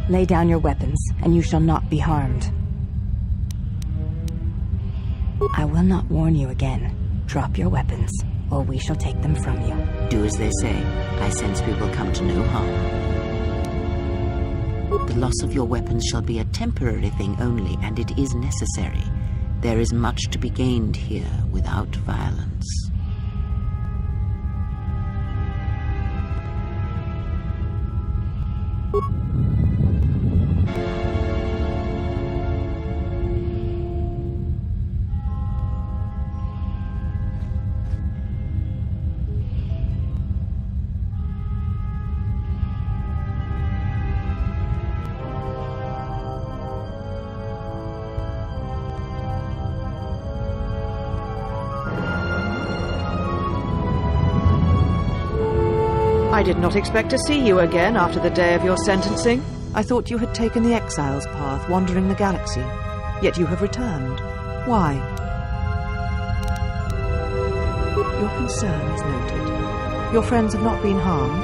Lay down your weapons, and you shall not be harmed. I will not warn you again. Drop your weapons, or we shall take them from you. Do as they say. I sense we will come to no harm. The loss of your weapons shall be a temporary thing only, and it is necessary. There is much to be gained here without violence. I did not expect to see you again after the day of your sentencing. I thought you had taken the Exile's path, wandering the galaxy. Yet you have returned. Why? Your concern is noted. Your friends have not been harmed.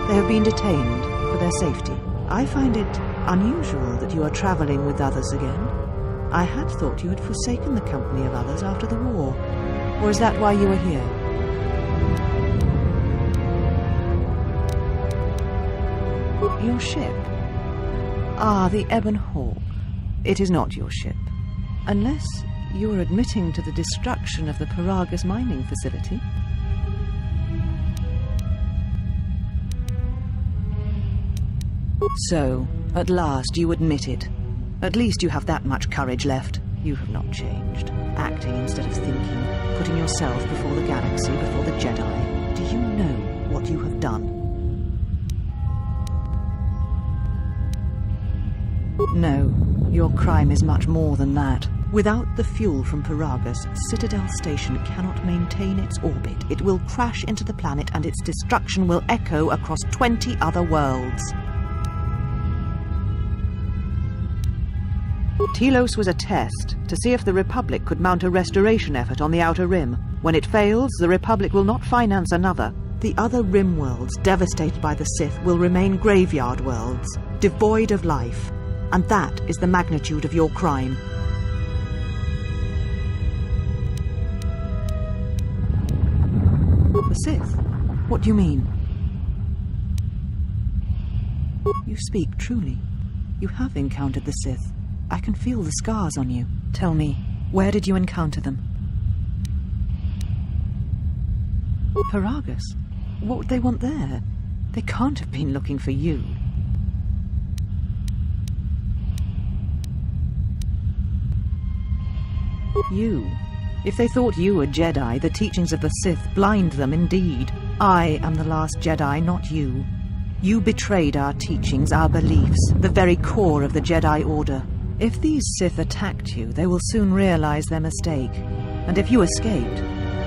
They have been detained for their safety. I find it unusual that you are traveling with others again. I had thought you had forsaken the company of others after the war. Or is that why you are here? Your ship? Ah, the Ebon Hawk. It is not your ship. Unless you are admitting to the destruction of the Paragus mining facility. So, at last you admit it. At least you have that much courage left. You have not changed. Acting instead of thinking. Putting yourself before the galaxy, before the Jedi. Do you know what you have done? No, your crime is much more than that. Without the fuel from Paragus, Citadel Station cannot maintain its orbit. It will crash into the planet and its destruction will echo across 20 other worlds. Telos was a test to see if the Republic could mount a restoration effort on the Outer Rim. When it fails, the Republic will not finance another. The other Rim worlds, devastated by the Sith, will remain graveyard worlds, devoid of life. And that is the magnitude of your crime. The Sith? What do you mean? You speak truly. You have encountered the Sith. I can feel the scars on you. Tell me, where did you encounter them? Paragus? What would they want there? They can't have been looking for you. You. If they thought you were Jedi, the teachings of the Sith blind them indeed. I am the last Jedi, not you. You betrayed our teachings, our beliefs, the very core of the Jedi Order. If these Sith attacked you, they will soon realize their mistake. And if you escaped,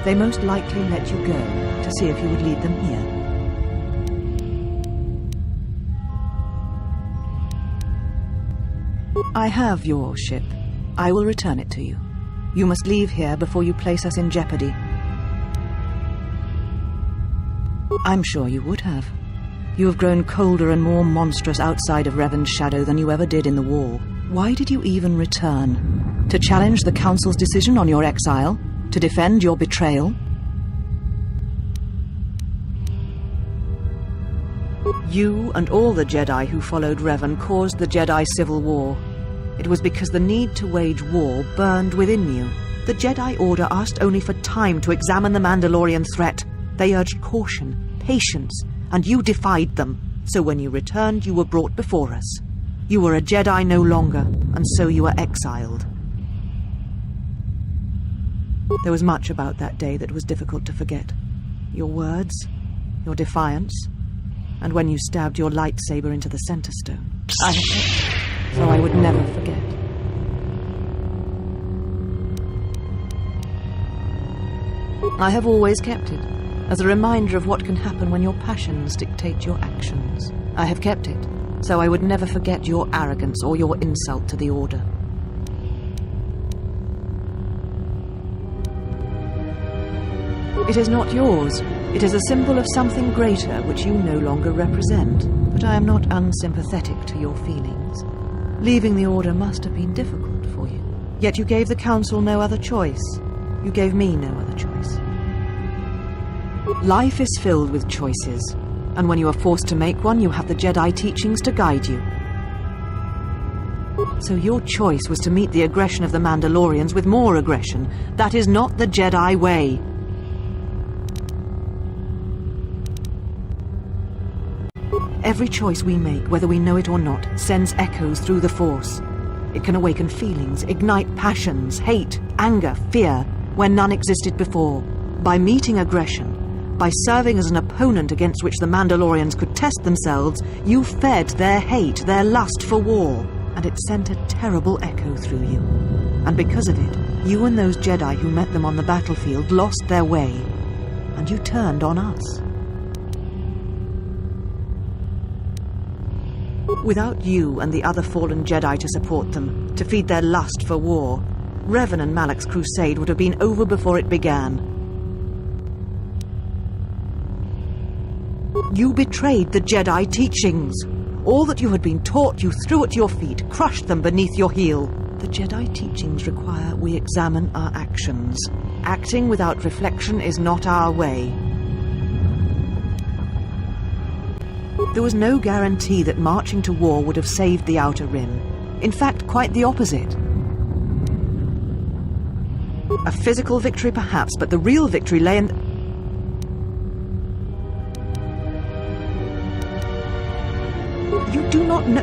they most likely let you go to see if you would lead them here. I have your ship. I will return it to you. You must leave here before you place us in jeopardy. I'm sure you would have. You have grown colder and more monstrous outside of Revan's shadow than you ever did in the war. Why did you even return? To challenge the Council's decision on your exile? To defend your betrayal? You and all the Jedi who followed Revan caused the Jedi Civil War. It was because the need to wage war burned within you. The Jedi Order asked only for time to examine the Mandalorian threat. They urged caution, patience, and you defied them. So when you returned, you were brought before us. You were a Jedi no longer, and so you were exiled. There was much about that day that was difficult to forget. Your words, your defiance, and when you stabbed your lightsaber into the center stone. I have kept it, so I would never forget. I have always kept it, as a reminder of what can happen when your passions dictate your actions. I have kept it, so I would never forget your arrogance or your insult to the Order. It is not yours. It is a symbol of something greater which you no longer represent, but I am not unsympathetic to your feelings. Leaving the Order must have been difficult for you. Yet you gave the Council no other choice. You gave me no other choice. Life is filled with choices, and when you are forced to make one, you have the Jedi teachings to guide you. So your choice was to meet the aggression of the Mandalorians with more aggression. That is not the Jedi way. Every choice we make, whether we know it or not, sends echoes through the Force. It can awaken feelings, ignite passions, hate, anger, fear, where none existed before. By meeting aggression, by serving as an opponent against which the Mandalorians could test themselves, you fed their hate, their lust for war, and it sent a terrible echo through you. And because of it, you and those Jedi who met them on the battlefield lost their way, and you turned on us. Without you and the other fallen Jedi to support them, to feed their lust for war, Revan and Malak's crusade would have been over before it began. You betrayed the Jedi teachings. All that you had been taught you threw at your feet, crushed them beneath your heel. The Jedi teachings require we examine our actions. Acting without reflection is not our way. There was no guarantee that marching to war would have saved the Outer Rim. In fact, quite the opposite. A physical victory perhaps, but the real victory lay in... You do not know...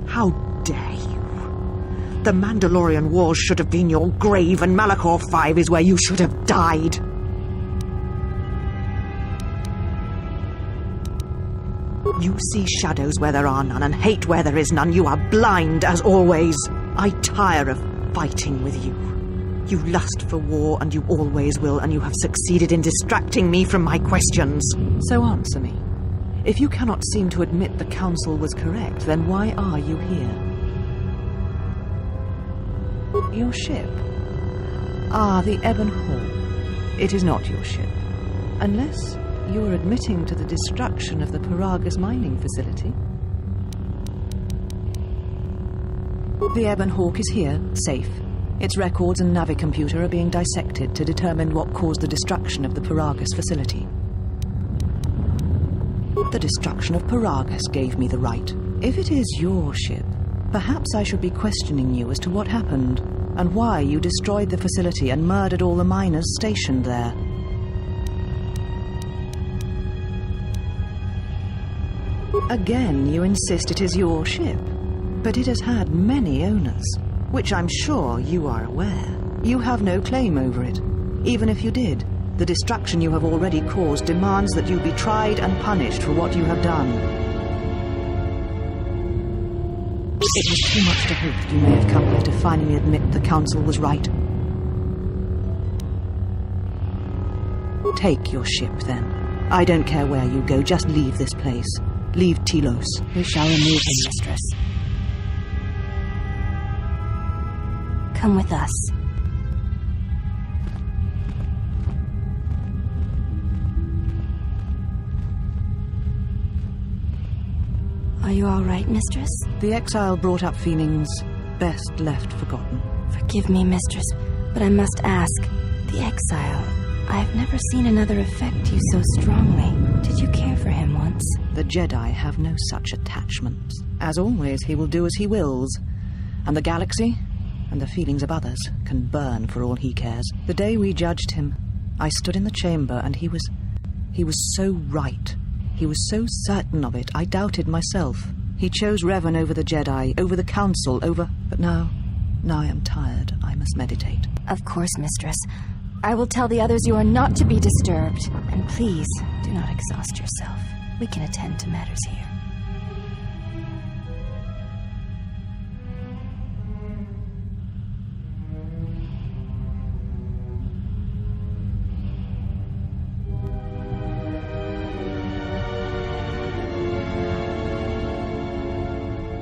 How dare you? The Mandalorian Wars should have been your grave, and Malachor 5 is where you should have died. You see shadows where there are none, and hate where there is none. You are blind, as always. I tire of fighting with you. You lust for war, and you always will, and you have succeeded in distracting me from my questions. So answer me. If you cannot seem to admit the Council was correct, then why are you here? Your ship? Ah, the Ebon Hawk. It is not your ship. Unless you are admitting to the destruction of the Paragus mining facility. The Ebon Hawk is here, safe. Its records and navicomputer are being dissected to determine what caused the destruction of the Paragus facility. The destruction of Paragus gave me the right. If it is your ship, perhaps I should be questioning you as to what happened, and why you destroyed the facility and murdered all the miners stationed there. Again, you insist it is your ship, but it has had many owners, which I'm sure you are aware. You have no claim over it. Even if you did, the destruction you have already caused demands that you be tried and punished for what you have done. It was too much to hope that you may have come here to finally admit the Council was right. Take your ship, then. I don't care where you go, just leave this place. Leave Telos. We shall remove him, mistress. Come with us. Are you all right, mistress? The exile brought up feelings best left forgotten. Forgive me, mistress, but I must ask. The exile. I've never seen another affect you so strongly. Did you care for him once? The Jedi have no such attachment. As always, he will do as he wills. And the galaxy, and the feelings of others, can burn for all he cares. The day we judged him, I stood in the chamber, and he was so right. He was so certain of it, I doubted myself. He chose Revan over the Jedi, over the Council, over... But now I am tired. I must meditate. Of course, mistress. I will tell the others you are not to be disturbed. And please, do not exhaust yourself. We can attend to matters here.